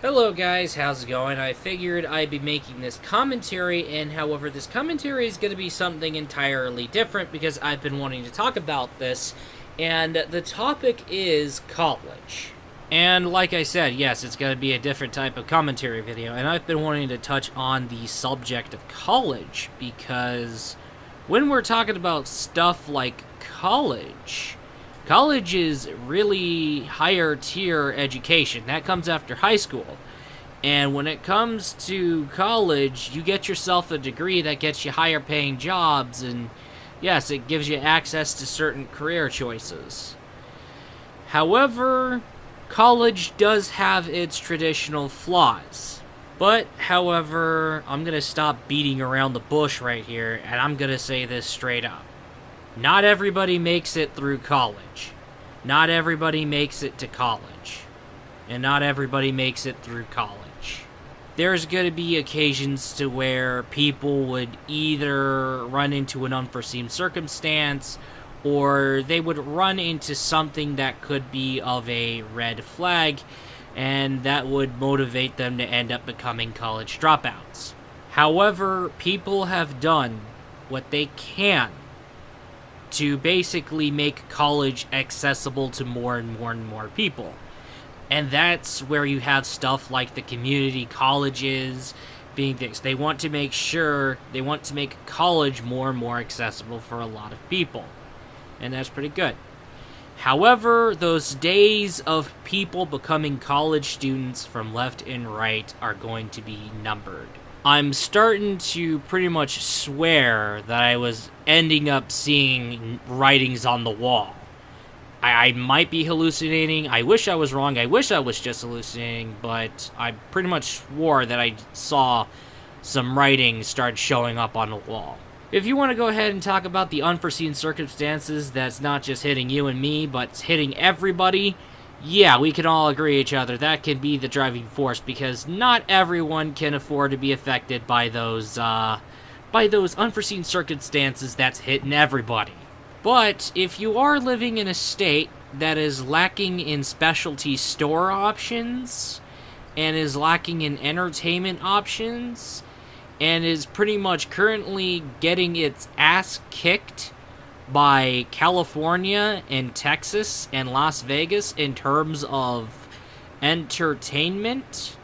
Hello guys, how's it going? I figured I'd be making this commentary, and however, this commentary is going to be something entirely different because I've been wanting to talk about this, and the topic is college. And like I said, yes, it's going to be a different type of commentary video, and I've been wanting to touch on the subject of college because when we're talking about stuff like college is really higher tier education. That comes after high school. And when it comes to college, you get yourself a degree that gets you higher paying jobs, and yes, it gives you access to certain career choices. However, college does have its traditional flaws. But, however, I'm going to stop beating around the bush right here, and I'm going to say this straight up. Not everybody makes it through college. Not everybody makes it to college. And not everybody makes it through college. There's going to be occasions to where people would either run into an unforeseen circumstance, or they would run into something that could be of a red flag, and that would motivate them to end up becoming college dropouts. However, people have done what they can to basically make college accessible to more and more and more people. And that's where you have stuff like the community colleges being things. They want to make college more and more accessible for a lot of people. And that's pretty good. However, those days of people becoming college students from left and right are going to be numbered. I'm starting to pretty much swear that I was ending up seeing writings on the wall. I might be hallucinating. I wish I was wrong. I wish I was just hallucinating, but I pretty much swore that I saw some writings start showing up on the wall. If you want to go ahead and talk about the unforeseen circumstances that's not just hitting you and me, but hitting everybody, yeah, we can all agree each other. That can be the driving force, because not everyone can afford to be affected by those unforeseen circumstances that's hitting everybody. But if you are living in a state that is lacking in specialty store options, and is lacking in entertainment options, and is pretty much currently getting its ass kicked by California and Texas and Las Vegas in terms of entertainment,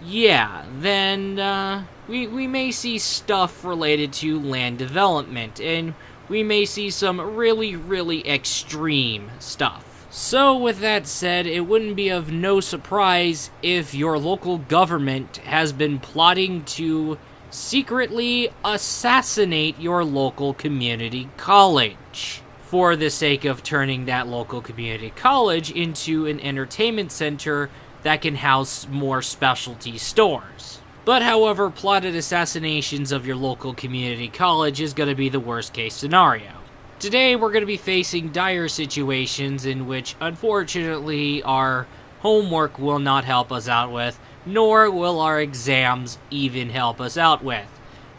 yeah, then we may see stuff related to land development, and we may see some really, really extreme stuff. So with that said, it wouldn't be of no surprise if your local government has been plotting to secretly assassinate your local community college for the sake of turning that local community college into an entertainment center that can house more specialty stores. But however, plotted assassinations of your local community college is going to be the worst case scenario. Today we're going to be facing dire situations in which unfortunately our homework will not help us out with, nor will our exams even help us out with,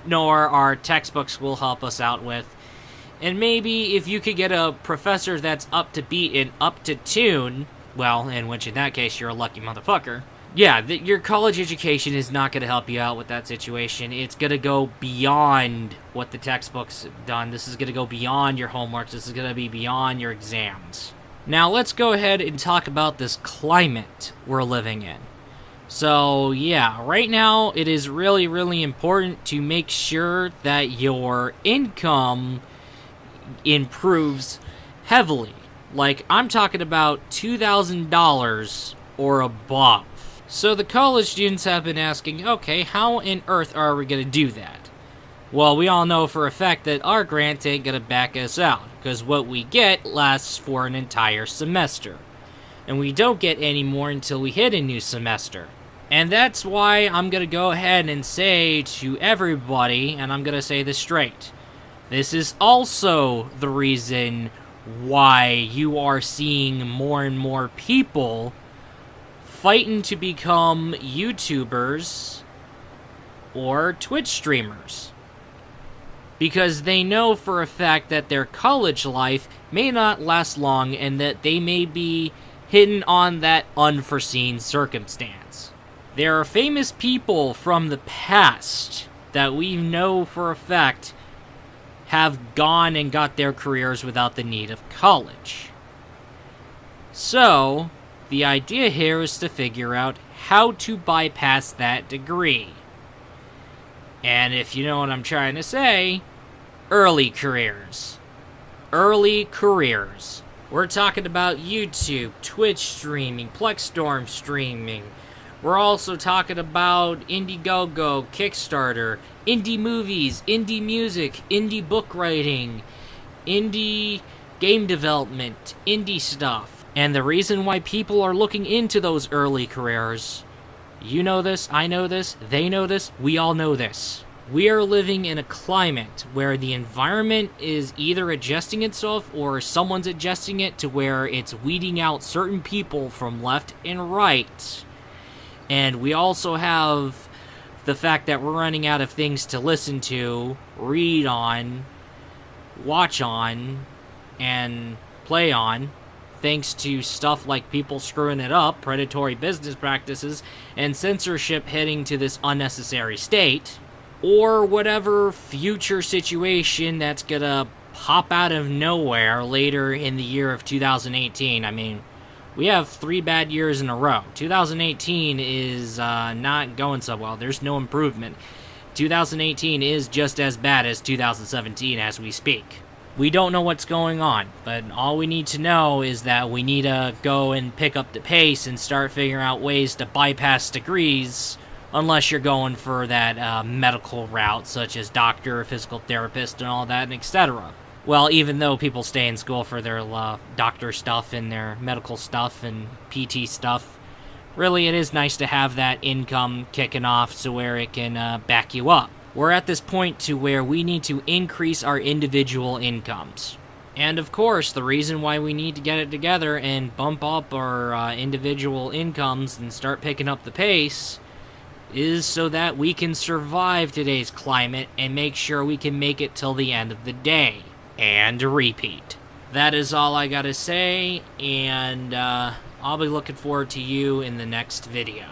nor our textbooks will help us out with. And maybe if you could get a professor that's up to beat and up to tune, well, in that case you're a lucky motherfucker. Yeah, your college education is not going to help you out with that situation. It's going to go beyond what the textbooks have done. This is going to go beyond your homework. This is going to be beyond your exams. Now, let's go ahead and talk about this climate we're living in. So, yeah, right now it is really, really important to make sure that your income improves heavily. Like, I'm talking about $2,000 or above. So the college students have been asking, okay, how on earth are we going to do that? Well, we all know for a fact that our grant ain't going to back us out, because what we get lasts for an entire semester. And we don't get any more until we hit a new semester. And that's why I'm going to go ahead and say to everybody, and I'm going to say this straight, this is also the reason why you are seeing more and more people fighting to become YouTubers or Twitch streamers. Because they know for a fact that their college life may not last long, and that they may be hidden on that unforeseen circumstance. There are famous people from the past that we know for a fact have gone and got their careers without the need of college. So, the idea here is to figure out how to bypass that degree. And if you know what I'm trying to say, early careers. Early careers. We're talking about YouTube, Twitch streaming, Plexstorm streaming. We're also talking about Indiegogo, Kickstarter, indie movies, indie music, indie book writing, indie game development, indie stuff. And the reason why people are looking into those early careers, you know this, I know this, they know this, we all know this. We are living in a climate where the environment is either adjusting itself or someone's adjusting it to where it's weeding out certain people from left and right. And we also have the fact that we're running out of things to listen to, read on, watch on, and play on, thanks to stuff like people screwing it up, predatory business practices, and censorship heading to this unnecessary state, or whatever future situation that's gonna pop out of nowhere later in the year of 2018. I mean, we have 3 bad years in a row. 2018 is not going so well. There's no improvement. 2018 is just as bad as 2017 as we speak. We don't know what's going on, but all we need to know is that we need to go and pick up the pace and start figuring out ways to bypass degrees, unless you're going for that medical route, such as doctor, physical therapist, and all that, and etc. Well, even though people stay in school for their doctor stuff and their medical stuff and PT stuff, really it is nice to have that income kicking off so where it can back you up. We're at this point to where we need to increase our individual incomes. And of course, the reason why we need to get it together and bump up our individual incomes and start picking up the pace is so that we can survive today's climate and make sure we can make it till the end of the day. And repeat. That is all I gotta say, and I'll be looking forward to you in the next video.